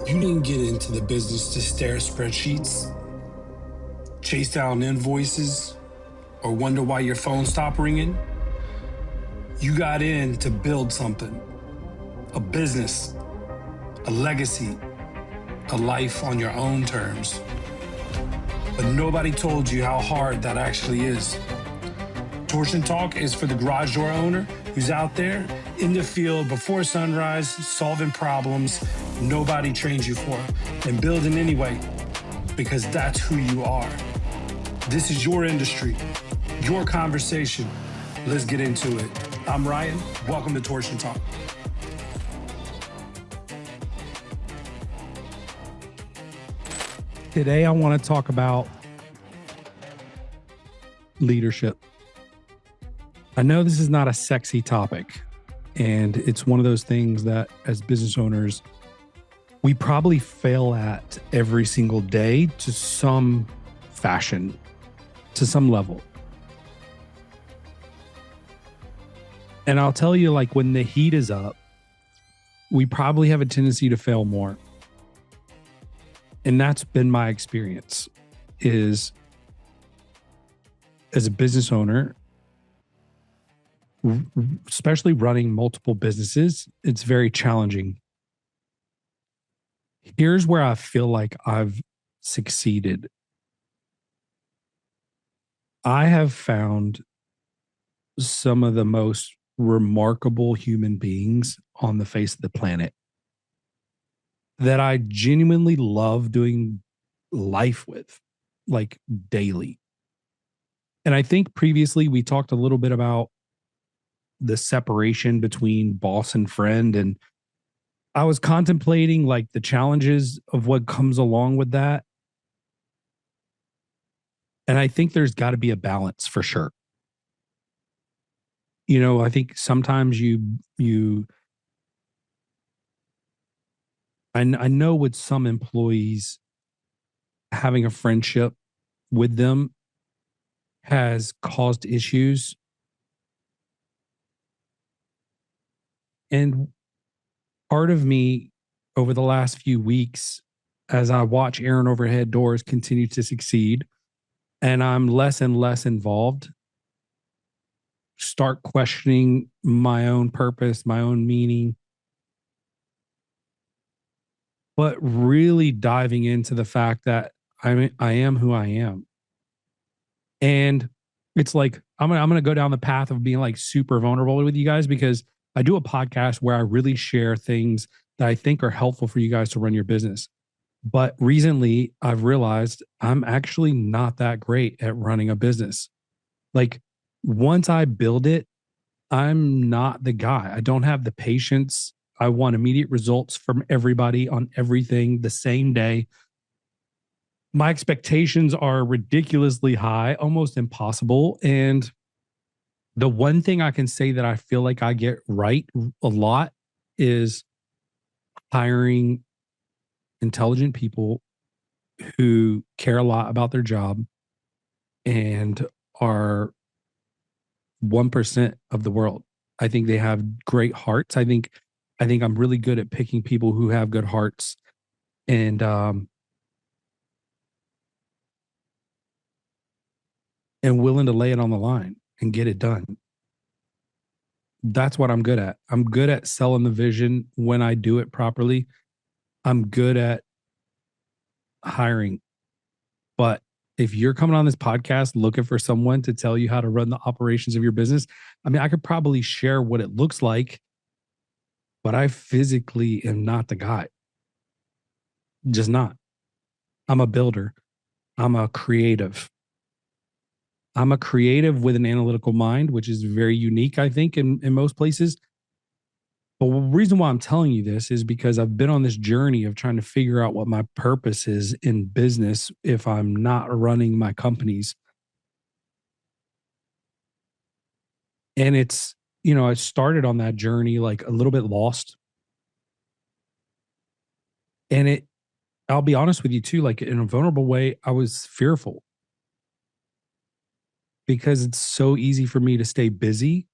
You didn't get into the business to stare at spreadsheets, chase down invoices, or wonder why your phone stopped ringing. You got in to build something, a business, a legacy, a life on your own terms. But nobody told you how hard that actually is. Torsion Talk is for the garage door owner who's out there in the field before sunrise, solving problems nobody trained you for, and building anyway, because that's who you are. This is your industry, your conversation. Let's get into it. I'm Ryan. Welcome to Torsion Talk. Today, I want to talk about leadership. I know this is not a sexy topic, and it's one of those things that as business owners, we probably fail at every single day to some fashion, to some level. And I'll tell you, like, when the heat is up, we probably have a tendency to fail more. And that's been my experience, is as a business owner, especially running multiple businesses, it's very challenging. Here's where I feel like I've succeeded. I have found some of the most remarkable human beings on the face of the planet that I genuinely love doing life with, like daily. And I think previously we talked a little bit about the separation between boss and friend. And I was contemplating like the challenges of what comes along with that. And I think there's got to be a balance for sure. You know, I think sometimes I know with some employees, having a friendship with them has caused issues. And part of me over the last few weeks, as I watch Aaron Overhead Doors continue to succeed, and I'm less and less involved, start questioning my own purpose, my own meaning, but really diving into the fact that I am who I am. And it's like, I'm going to go down the path of being like super vulnerable with you guys, because I do a podcast where I really share things that I think are helpful for you guys to run your business. But recently I've realized I'm actually not that great at running a business. Like, once I build it, I'm not the guy. I don't have the patience. I want immediate results from everybody on everything the same day. My expectations are ridiculously high, almost impossible. And the one thing I can say that I feel like I get right a lot is hiring intelligent people who care a lot about their job and are 1% of the world. I think they have great hearts. I think I'm really good at picking people who have good hearts and willing to lay it on the line and get it done. That's what I'm good at. I'm good at selling the vision when I do it properly. I'm good at hiring. But if you're coming on this podcast looking for someone to tell you how to run the operations of your business, I mean, I could probably share what it looks like, but I physically am not the guy. Just not. I'm a builder. I'm a creative. I'm a creative with an analytical mind, which is very unique, I think, in most places. But the reason why I'm telling you this is because I've been on this journey of trying to figure out what my purpose is in business if I'm not running my companies. And it's, you know, I started on that journey like a little bit lost. And I'll be honest with you too, like in a vulnerable way, I was fearful because it's so easy for me to stay busy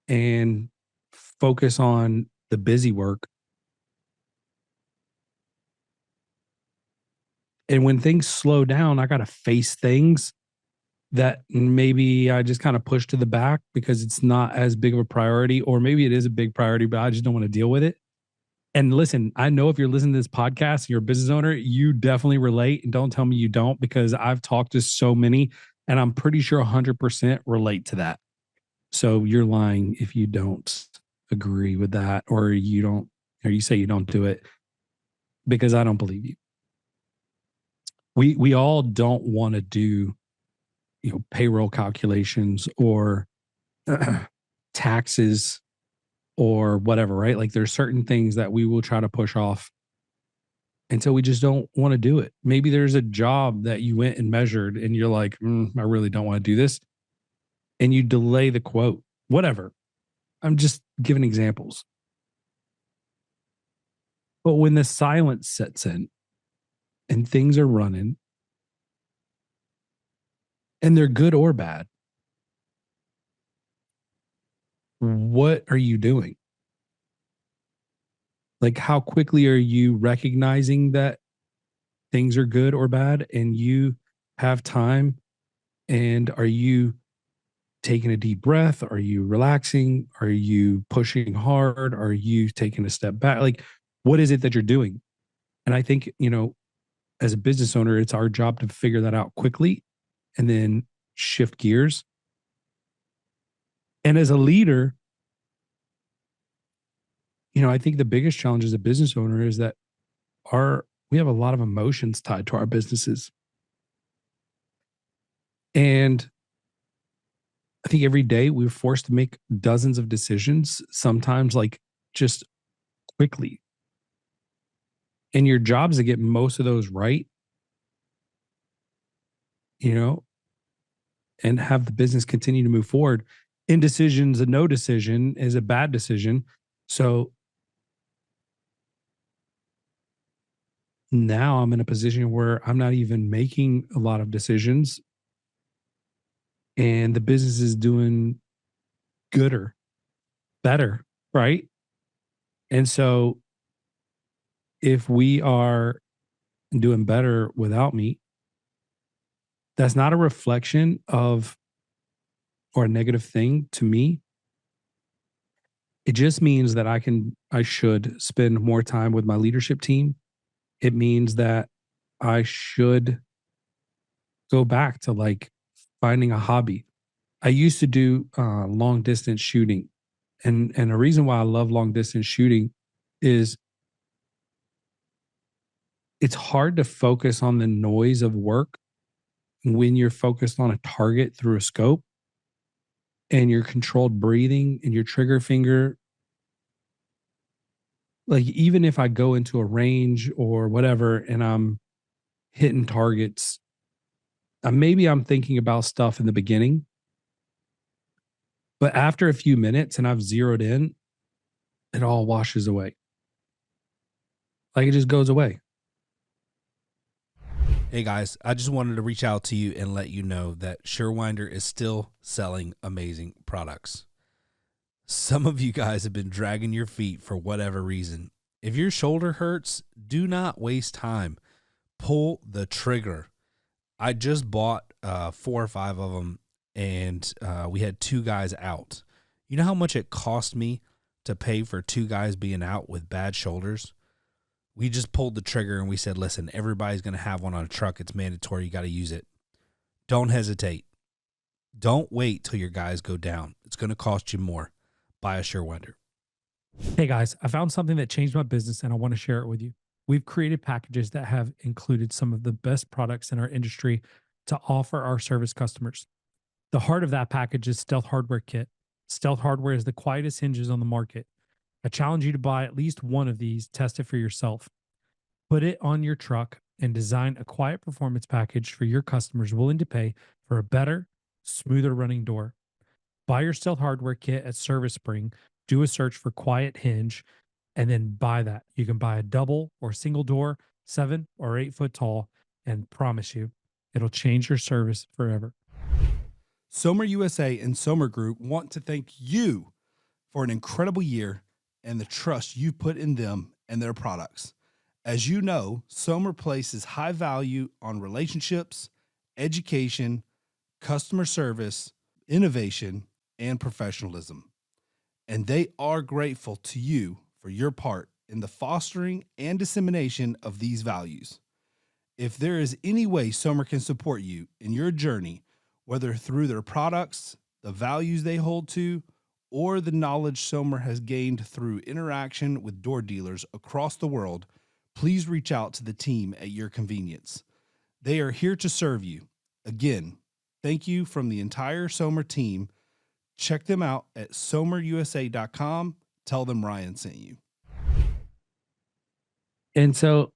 and focus on the busy work And when things slow down, I got to face things that maybe I just kind of push to the back because it's not as big of a priority, or maybe it is a big priority, but I just don't want to deal with it. And listen, I know if you're listening to this podcast and you're a business owner, you definitely relate. And don't tell me you don't, because I've talked to so many and I'm pretty sure 100% relate to that. So you're lying if you don't agree with that, or you say you don't do it, because I don't believe you. We all don't want to do, payroll calculations or taxes or whatever, right? Like there's certain things that we will try to push off until we just don't want to do it. Maybe there's a job that you went and measured and you're like, I really don't want to do this. And you delay the quote, whatever. I'm just giving examples. But when the silence sets in and things are running, and they're good or bad, what are you doing? Like, how quickly are you recognizing that things are good or bad and you have time? And are you taking a deep breath? Are you relaxing? Are you pushing hard? Are you taking a step back? Like, what is it that you're doing? And I think, as a business owner, it's our job to figure that out quickly and then shift gears. And as a leader, I think the biggest challenge as a business owner is that we have a lot of emotions tied to our businesses. And I think every day we're forced to make dozens of decisions, sometimes like just quickly. And your job is to get most of those right, and have the business continue to move forward. Indecisions, a no decision is a bad decision. So now I'm in a position where I'm not even making a lot of decisions and the business is doing gooder, better, right? And so if we are doing better without me, that's not a reflection of or a negative thing to me. It just means that I should spend more time with my leadership team. It means that I should go back to like finding a hobby. I used to do long distance shooting. And the reason why I love long distance shooting is it's hard to focus on the noise of work when you're focused on a target through a scope and your controlled breathing and your trigger finger. Like, even if I go into a range or whatever and I'm hitting targets, maybe I'm thinking about stuff in the beginning, but after a few minutes and I've zeroed in, it all washes away. Like, it just goes away. Hey guys, I just wanted to reach out to you and let you know that Surewinder is still selling amazing products. Some of you guys have been dragging your feet for whatever reason. If your shoulder hurts, do not waste time. Pull the trigger. I just bought 4 or 5 of them, and we had 2 guys out. You know how much it cost me to pay for 2 guys being out with bad shoulders? We just pulled the trigger and we said, listen, everybody's going to have one on a truck. It's mandatory. You got to use it. Don't hesitate. Don't wait till your guys go down. It's going to cost you more. Buy a Surewinder. Hey guys, I found something that changed my business and I want to share it with you. We've created packages that have included some of the best products in our industry to offer our service customers. The heart of that package is Stealth Hardware Kit. Stealth Hardware is the quietest hinges on the market. I challenge you to buy at least one of these, test it for yourself. Put it on your truck and design a quiet performance package for your customers willing to pay for a better, smoother running door. Buy your Stealth Hardware Kit at Service Spring, do a search for quiet hinge, and then buy that. You can buy a double or single door, 7 or 8 foot tall, and promise you, it'll change your service forever. Somer USA and Somer Group want to thank you for an incredible year and the trust you put in them and their products. As you know, Somer places high value on relationships, education, customer service, innovation, and professionalism. And they are grateful to you for your part in the fostering and dissemination of these values. If there is any way Somer can support you in your journey, whether through their products, the values they hold to, or the knowledge Somer has gained through interaction with door dealers across the world, please reach out to the team at your convenience. They are here to serve you. Again, thank you from the entire Somer team. Check them out at somerusa.com. Tell them Ryan sent you. And so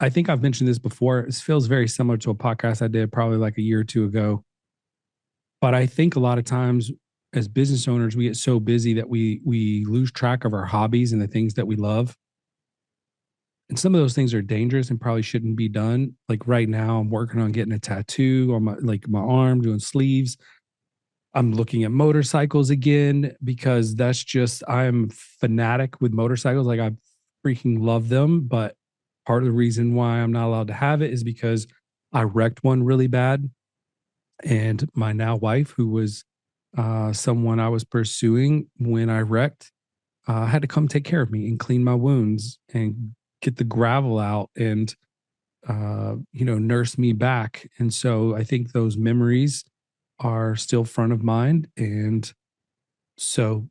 I think I've mentioned this before. It feels very similar to a podcast I did probably like a year or two ago. But I think a lot of times as business owners, we get so busy that we lose track of our hobbies and the things that we love. And some of those things are dangerous and probably shouldn't be done. Like right now, I'm working on getting a tattoo on my arm, doing sleeves. I'm looking at motorcycles again because that's just, I'm fanatic with motorcycles. Like I freaking love them. But part of the reason why I'm not allowed to have it is because I wrecked one really bad. And my now wife, who was someone I was pursuing when I wrecked, had to come take care of me and clean my wounds and get the gravel out and, nurse me back. And so I think those memories are still front of mind. And so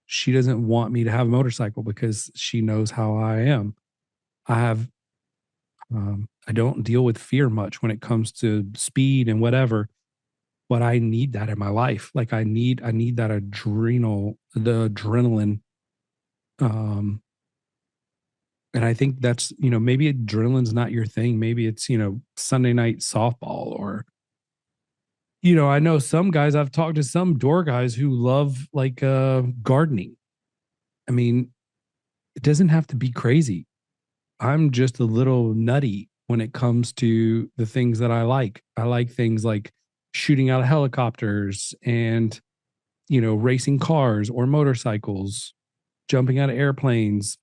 she doesn't want me to have a motorcycle because she knows how I am. I don't deal with fear much when it comes to speed and whatever, but I need that in my life. Like I need that the adrenaline. And I think that's, maybe adrenaline's not your thing. Maybe it's, Sunday night softball or, I know some guys, I've talked to some door guys who love like gardening. I mean, it doesn't have to be crazy. I'm just a little nutty when it comes to the things that I like. I like things like shooting out of helicopters and, racing cars or motorcycles, jumping out of airplanes,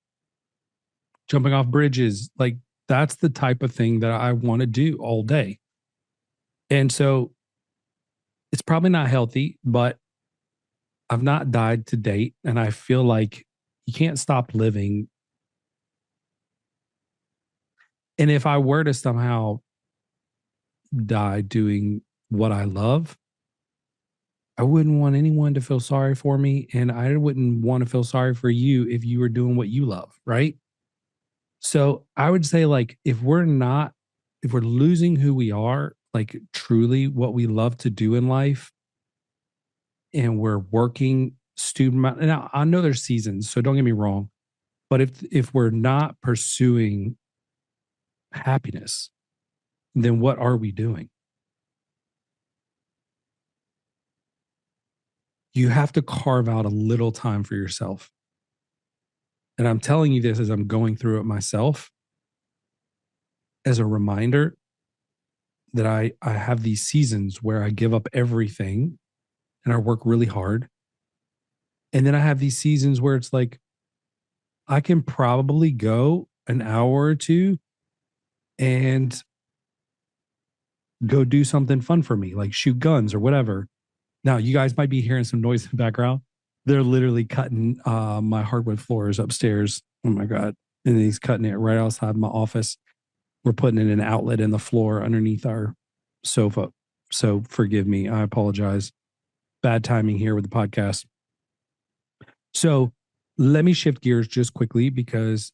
jumping off bridges. Like that's the type of thing that I want to do all day. And so it's probably not healthy, but I've not died to date. And I feel like you can't stop living. And if I were to somehow die doing what I love, I wouldn't want anyone to feel sorry for me. And I wouldn't want to feel sorry for you if you were doing what you love. Right. So I would say, like, if we're losing who we are, like truly what we love to do in life, and we're working student, and I know there's seasons, so don't get me wrong, but if we're not pursuing happiness, then what are we doing? You have to carve out a little time for yourself. And I'm telling you this as I'm going through it myself, as a reminder that I have these seasons where I give up everything and I work really hard. And then I have these seasons where it's like, I can probably go an hour or two and go do something fun for me, like shoot guns or whatever. Now, you guys might be hearing some noise in the background. They're literally cutting my hardwood floors upstairs. Oh my God. And he's cutting it right outside my office. We're putting in an outlet in the floor underneath our sofa. So forgive me. I apologize. Bad timing here with the podcast. So let me shift gears just quickly because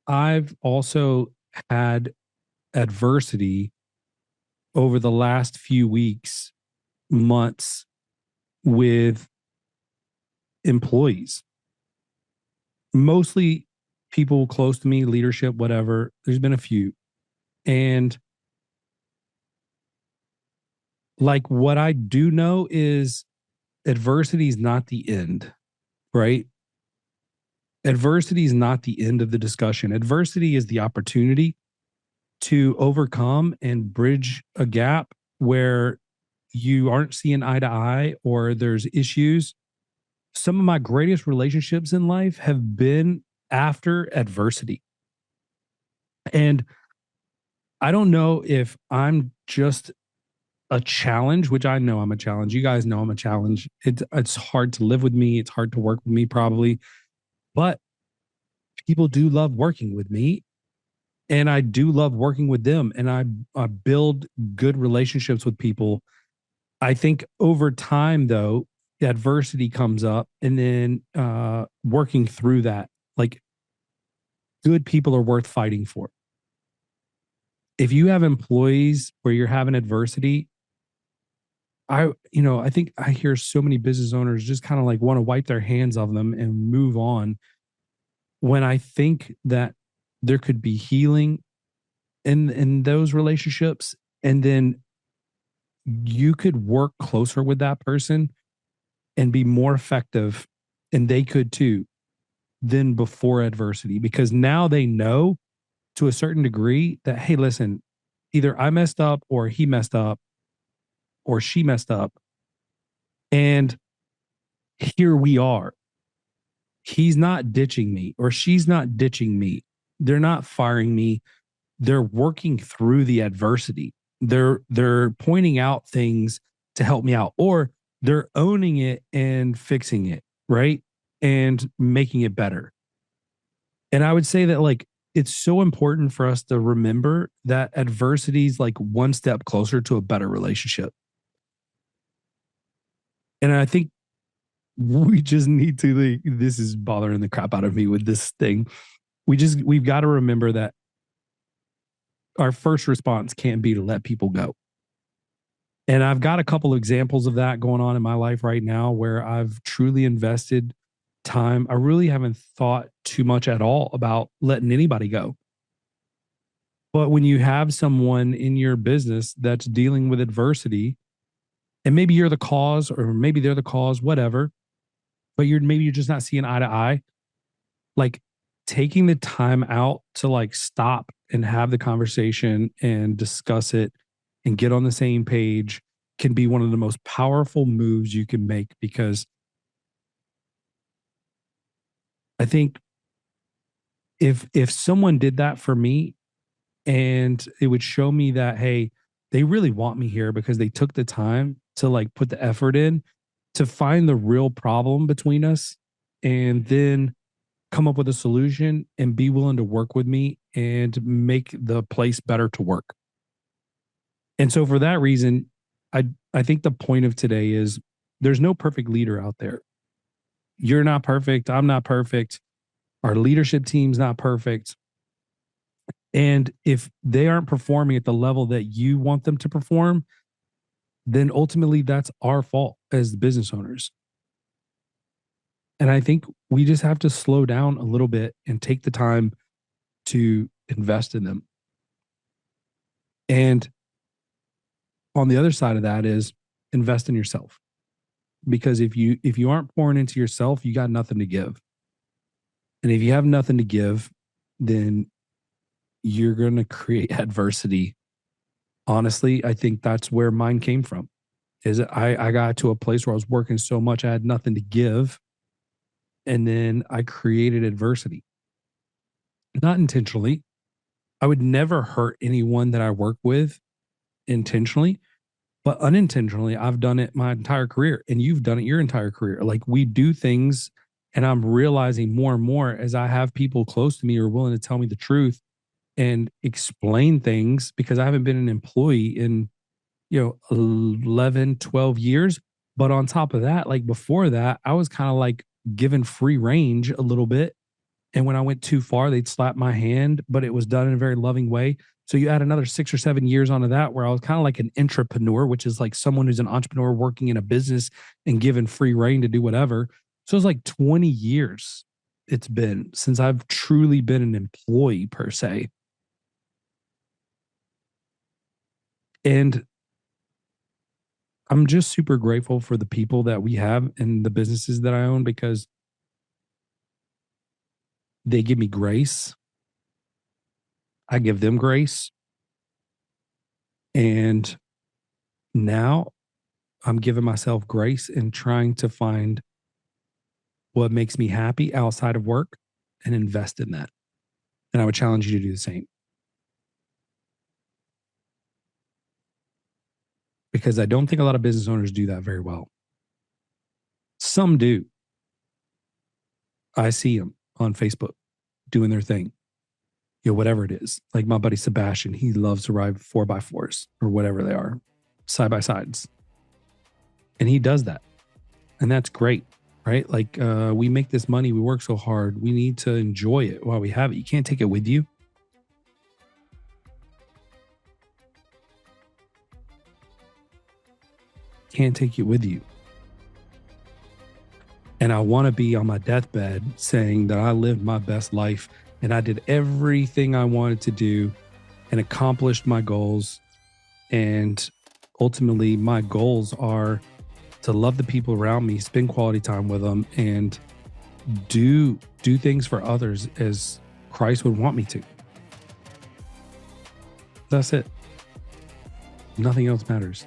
I've also had adversity over the last few weeks, months with employees, mostly people close to me, leadership, whatever. There's been a few. And like what I do know is adversity is not the end, right? Adversity is not the end of the discussion. Adversity is the opportunity to overcome and bridge a gap where you aren't seeing eye to eye or there's issues. Some of my greatest relationships in life have been after adversity. And I don't know if I'm just a challenge, which I know I'm a challenge. You guys know I'm a challenge. It's hard to live with me. It's hard to work with me, probably. But people do love working with me. And I do love working with them. And I build good relationships with people. I think over time, though, adversity comes up, and then working through that, like, good people are worth fighting for. If you have employees where you're having adversity, I think I hear so many business owners just kind of like want to wipe their hands of them and move on, when I think that there could be healing in those relationships, and then you could work closer with that person and be more effective, and they could too, than before adversity, because now they know to a certain degree that, hey, listen, either I messed up or he messed up or she messed up, and here we are. He's not ditching me or she's not ditching me. They're not firing me. They're working through the adversity. They're pointing out things to help me out, or they're owning it and fixing it, right? And making it better. And I would say that, like, it's so important for us to remember that adversity is like one step closer to a better relationship. And I think we just need to, like, this is bothering the crap out of me with this thing. We've got to remember that our first response can't be to let people go. And I've got a couple of examples of that going on in my life right now where I've truly invested time. I really haven't thought too much at all about letting anybody go. But when you have someone in your business that's dealing with adversity, and maybe you're the cause, or maybe they're the cause, whatever, but you're just not seeing eye to eye, like, taking the time out to, like, stop and have the conversation and discuss it and get on the same page can be one of the most powerful moves you can make. Because I think if someone did that for me, and it would show me that, hey, they really want me here because they took the time to, like, put the effort in to find the real problem between us, and then come up with a solution and be willing to work with me and make the place better to work. And so for that reason, I think the point of today is there's no perfect leader out there. You're not perfect. I'm not perfect. Our leadership team's not perfect. And if they aren't performing at the level that you want them to perform, then ultimately that's our fault as the business owners. And I think we just have to slow down a little bit and take the time to invest in them. And on the other side of that is invest in yourself. Because if you aren't pouring into yourself, you got nothing to give. And if you have nothing to give, then you're going to create adversity. Honestly, I think that's where mine came from. Is I got to a place where I was working so much I had nothing to give, and then I created adversity. Not intentionally. I would never hurt anyone that I work with intentionally, but unintentionally, I've done it my entire career, and you've done it your entire career. Like, we do things, and I'm realizing more and more as I have people close to me who are willing to tell me the truth and explain things, because I haven't been an employee in, 11, 12 years. But on top of that, like, before that, I was kind of like given free range a little bit. And when I went too far, they'd slap my hand, but it was done in a very loving way. So you add another 6 or 7 years onto that, where I was kind of like an entrepreneur, which is like someone who's an entrepreneur working in a business and given free reign to do whatever. So it's like 20 years it's been since I've truly been an employee per se. And I'm just super grateful for the people that we have and the businesses that I own, because they give me grace. I give them grace. And now I'm giving myself grace and trying to find what makes me happy outside of work. and invest in that. And I would challenge you to do the same. Because I don't think a lot of business owners do that very well. Some do. I see them on Facebook doing their thing. Whatever it is. Like my buddy Sebastian, he loves to ride 4x4s or whatever they are, side by sides. And he does that. And that's great, right? Like we make this money, we work so hard. We need to enjoy it while we have it. You can't take it with you. Can't take it with you. And I want to be on my deathbed saying that I lived my best life and I did everything I wanted to do and accomplished my goals. And ultimately, my goals are to love the people around me, spend quality time with them, and do things for others as Christ would want me to. That's it. Nothing else matters.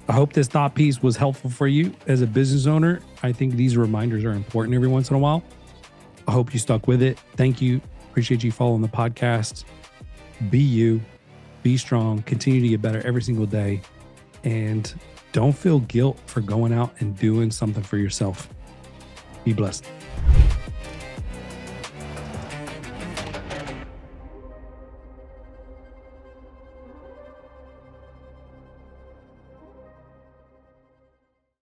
I hope this thought piece was helpful for you as a business owner. I think these reminders are important every once in a while. I hope you stuck with it. Thank you. Appreciate you following the podcast. Be you, be strong, continue to get better every single day. And don't feel guilt for going out and doing something for yourself. Be blessed.